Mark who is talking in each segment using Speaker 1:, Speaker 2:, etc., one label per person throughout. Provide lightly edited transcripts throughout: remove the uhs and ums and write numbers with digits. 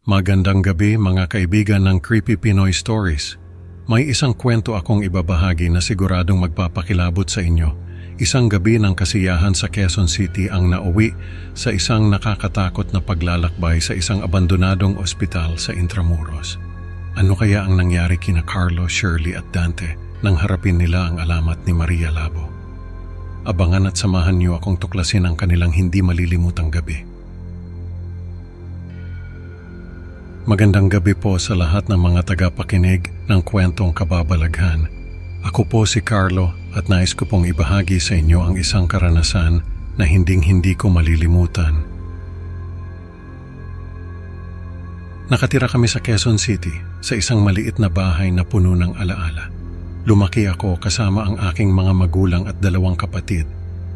Speaker 1: Magandang gabi mga kaibigan ng Creepy Pinoy Stories. May isang kwento akong ibabahagi na siguradong magpapakilabot sa inyo. Isang gabi ng kasiyahan sa Quezon City ang nauwi sa isang nakakatakot na paglalakbay sa isang abandonadong ospital sa Intramuros. Ano kaya ang nangyari kina Carlo, Shirley at Dante nang harapin nila ang alamat ni Maria Labo? Abangan at samahan niyo akong tuklasin ang kanilang hindi malilimutang gabi. Magandang gabi po sa lahat ng mga tagapakinig ng kwentong kababalaghan. Ako po si Carlo at nais ko pong ibahagi sa inyo ang isang karanasan na hinding-hindi ko malilimutan. Nakatira kami sa Quezon City sa isang maliit na bahay na puno ng alaala. Lumaki ako kasama ang aking mga magulang at dalawang kapatid.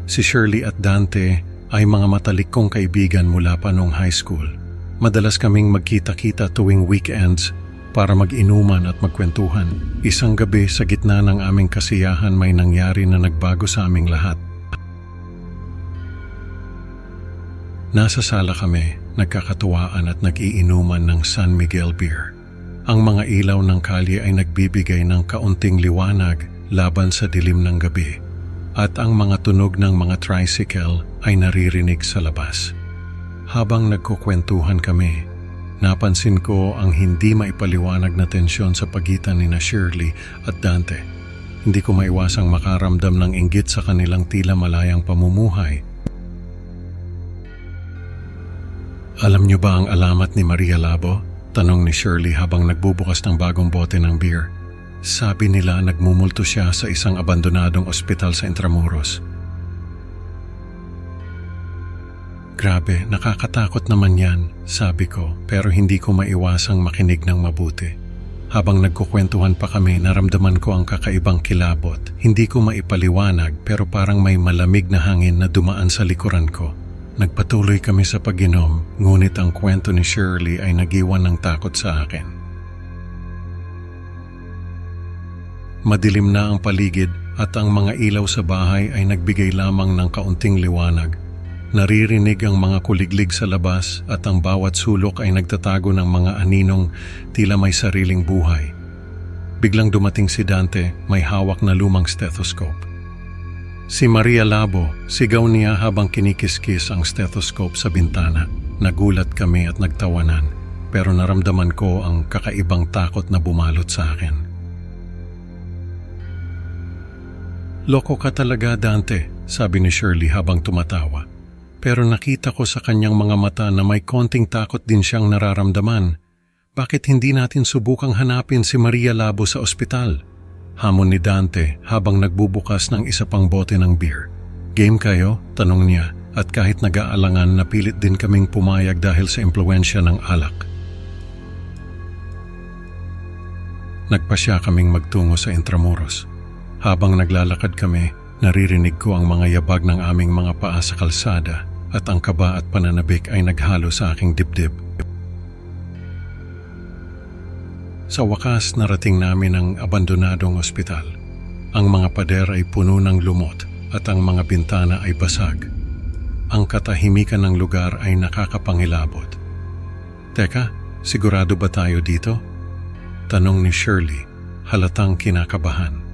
Speaker 1: Si Shirley at Dante ay mga matalik kong kaibigan mula pa noong high school. Madalas kaming magkita-kita tuwing weekends para mag-inuman at magkwentuhan. Isang gabi sa gitna ng aming kasiyahan may nangyari na nagbago sa aming lahat. Nasa sala kami, nagkakatuwaan at nag-iinuman ng San Miguel beer. Ang mga ilaw ng kalye ay nagbibigay ng kaunting liwanag laban sa dilim ng gabi at ang mga tunog ng mga tricycle ay naririnig sa labas. Habang nagkukwentuhan kami, napansin ko ang hindi maipaliwanag na tensyon sa pagitan ni Shirley at Dante. Hindi ko maiwasang makaramdam ng inggit sa kanilang tila malayang pamumuhay. Alam niyo ba ang alamat ni Maria Labo? Tanong ni Shirley habang nagbubukas ng bagong bote ng beer. Sabi nila nagmumulto siya sa isang abandonadong ospital sa Intramuros. Grabe, nakakatakot naman yan, sabi ko, pero hindi ko maiwasang makinig ng mabuti. Habang nagkukwentuhan pa kami, naramdaman ko ang kakaibang kilabot. Hindi ko maipaliwanag pero parang may malamig na hangin na dumaan sa likuran ko. Nagpatuloy kami sa pag-inom, ngunit ang kwento ni Shirley ay nagiwan ng takot sa akin. Madilim na ang paligid at ang mga ilaw sa bahay ay nagbigay lamang ng kaunting liwanag. Naririnig ang mga kuliglig sa labas at ang bawat sulok ay nagtatago ng mga aninong tila may sariling buhay. Biglang dumating si Dante, may hawak na lumang stethoscope. Si Maria Labo, sigaw niya habang kinikiskis ang stethoscope sa bintana. Nagulat kami at nagtawanan, pero naramdaman ko ang kakaibang takot na bumalot sa akin. Loko ka talaga, Dante, sabi ni Shirley habang tumatawa. Pero nakita ko sa kanyang mga mata na may konting takot din siyang nararamdaman. Bakit hindi natin subukang hanapin si Maria Labo sa ospital? Hamon ni Dante habang nagbubukas ng isa pang bote ng beer. Game kayo? Tanong niya at kahit nag-aalangan napilit din kaming pumayag dahil sa impluwensya ng alak. Nagpasya kaming magtungo sa Intramuros. Habang naglalakad kami, naririnig ko ang mga yabag ng aming mga paa sa kalsada at ang kaba at pananabik ay naghalo sa aking dibdib. Sa wakas, narating namin ang abandonadong ospital. Ang mga pader ay puno ng lumot at ang mga bintana ay basag. Ang katahimikan ng lugar ay nakakapangilabot. Teka, sigurado ba tayo dito? Tanong ni Shirley, halatang kinakabahan.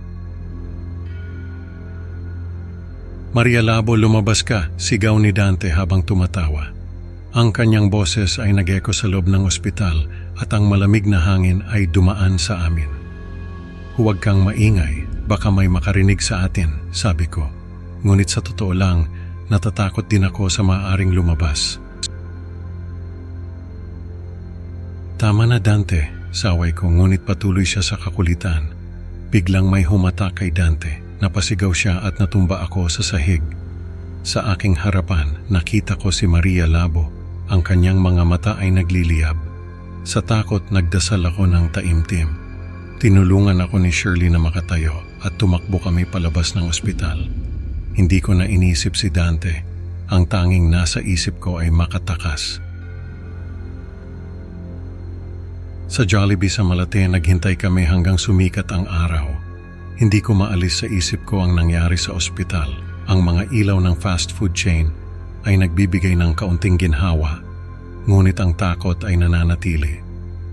Speaker 1: Maria Labo, lumabas ka, sigaw ni Dante habang tumatawa. Ang kanyang boses ay nag-echo sa loob ng ospital at ang malamig na hangin ay dumaan sa amin. Huwag kang maingay, baka may makarinig sa atin, sabi ko. Ngunit sa totoo lang, natatakot din ako sa maaaring lumabas. Tama na, Dante, saway ko, ngunit patuloy siya sa kakulitan. Biglang may humatak kay Dante. Napasigaw siya at natumba ako sa sahig. Sa aking harapan, nakita ko si Maria Labo. Ang kanyang mga mata ay nagliliyab. Sa takot, nagdasal ako ng taimtim. Tinulungan ako ni Shirley na makatayo at tumakbo kami palabas ng ospital. Hindi ko na inisip si Dante. Ang tanging nasa isip ko ay makatakas. Sa Jollibee sa Malate, naghintay kami hanggang sumikat ang araw. Hindi ko maalis sa isip ko ang nangyari sa ospital. Ang mga ilaw ng fast food chain ay nagbibigay ng kaunting ginhawa ngunit ang takot ay nananatili.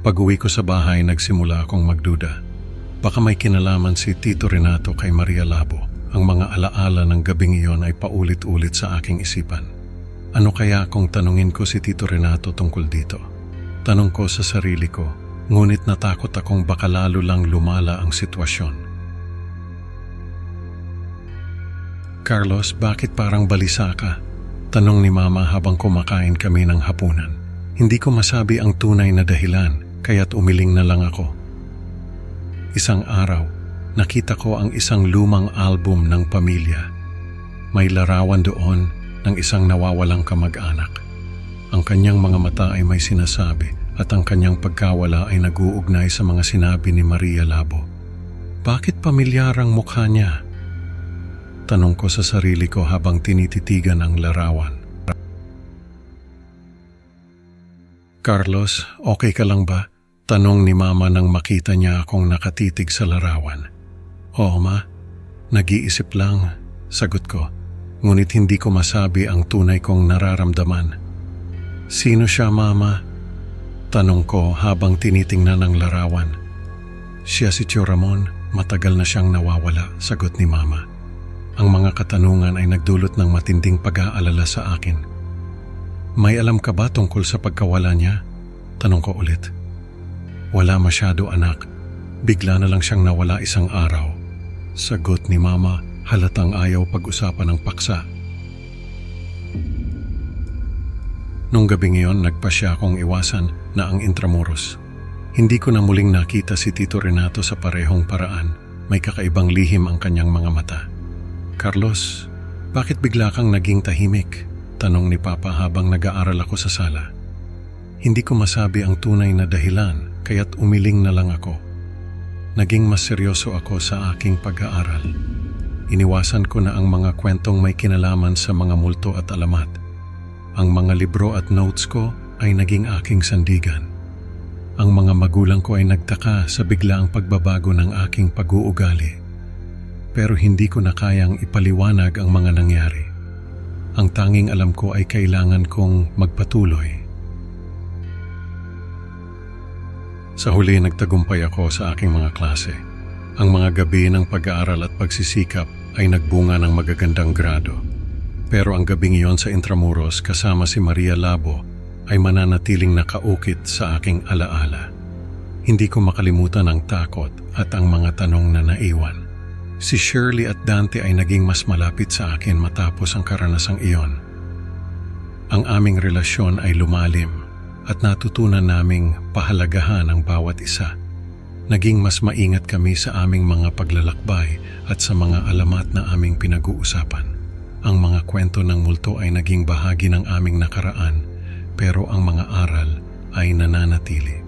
Speaker 1: Pag-uwi ko sa bahay, nagsimula akong magduda. Baka may kinalaman si Tito Renato kay Maria Labo. Ang mga alaala ng gabing iyon ay paulit-ulit sa aking isipan. Ano kaya kung tanungin ko si Tito Renato tungkol dito? Tanong ko sa sarili ko, ngunit natakot akong baka lalo lang lumala ang sitwasyon. Carlos, bakit parang balisa ka? Tanong ni Mama habang kumakain kami ng hapunan. Hindi ko masabi ang tunay na dahilan, kaya't umiling na lang ako. Isang araw, nakita ko ang isang lumang album ng pamilya. May larawan doon ng isang nawawalang kamag-anak. Ang kanyang mga mata ay may sinasabi at ang kanyang pagkawala ay nag-uugnay sa mga sinabi ni Maria Labo. Bakit pamilyar ang mukha niya? Tanong ko sa sarili ko habang tinititigan ang larawan. Carlos, okay ka lang ba? Tanong ni Mama nang makita niya akong nakatitig sa larawan. Oo, Ma. Nag-iisip lang, sagot ko. Ngunit hindi ko masabi ang tunay kong nararamdaman. Sino siya, Mama? Tanong ko habang tinitingnan ang larawan. Siya si Tio Ramon, matagal na siyang nawawala, sagot ni Mama. Ang mga katanungan ay nagdulot ng matinding pag-aalala sa akin. May alam ka ba tungkol sa pagkawala niya? Tanong ko ulit. Wala masyado, anak. Bigla na lang siyang nawala isang araw. Sagot ni Mama, halatang ayaw pag-usapan ng paksa. Nung gabing iyon, nagpasya akong iwasan na ang Intramuros. Hindi ko na muling nakita si Tito Renato sa parehong paraan. May kakaibang lihim ang kanyang mga mata. Carlos, bakit bigla kang naging tahimik? Tanong ni Papa habang nag-aaral ako sa sala. Hindi ko masabi ang tunay na dahilan, kaya't umiling na lang ako. Naging mas seryoso ako sa aking pag-aaral. Iniwasan ko na ang mga kwentong may kinalaman sa mga multo at alamat. Ang mga libro at notes ko ay naging aking sandigan. Ang mga magulang ko ay nagtaka sa biglaang pagbabago ng aking pag-uugali. Pero hindi ko na kayang ipaliwanag ang mga nangyari. Ang tanging alam ko ay kailangan kong magpatuloy. Sa huli, nagtagumpay ako sa aking mga klase. Ang mga gabi ng pag-aaral at pagsisikap ay nagbunga ng magagandang grado. Pero ang gabing iyon sa Intramuros kasama si Maria Labo ay mananatiling nakaukit sa aking alaala. Hindi ko makalimutan ang takot at ang mga tanong na naiwan. Si Shirley at Dante ay naging mas malapit sa akin matapos ang karanasang iyon. Ang aming relasyon ay lumalim at natutunan naming pahalagahan ang bawat isa. Naging mas maingat kami sa aming mga paglalakbay at sa mga alamat na aming pinag-uusapan. Ang mga kwento ng multo ay naging bahagi ng aming nakaraan, pero ang mga aral ay nananatili.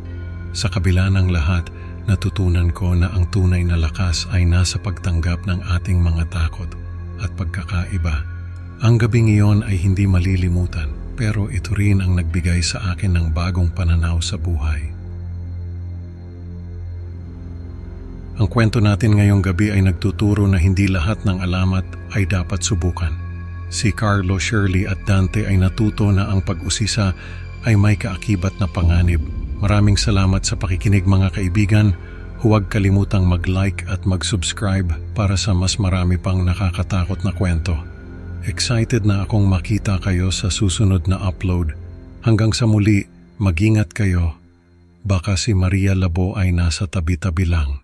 Speaker 1: Sa kabila ng lahat, natutunan ko na ang tunay na lakas ay nasa pagtanggap ng ating mga takot at pagkakaiba. Ang gabing iyon ay hindi malilimutan, pero ito rin ang nagbigay sa akin ng bagong pananaw sa buhay. Ang kwento natin ngayong gabi ay nagtuturo na hindi lahat ng alamat ay dapat subukan. Si Carlo, Shirley at Dante ay natuto na ang pag-usisa ay may kaakibat na panganib. Maraming salamat sa pakikinig, mga kaibigan. Huwag kalimutang mag-like at mag-subscribe para sa mas marami pang nakakatakot na kwento. Excited na akong makita kayo sa susunod na upload. Hanggang sa muli, mag-ingat kayo. Baka si Maria Labo ay nasa tabi-tabi lang.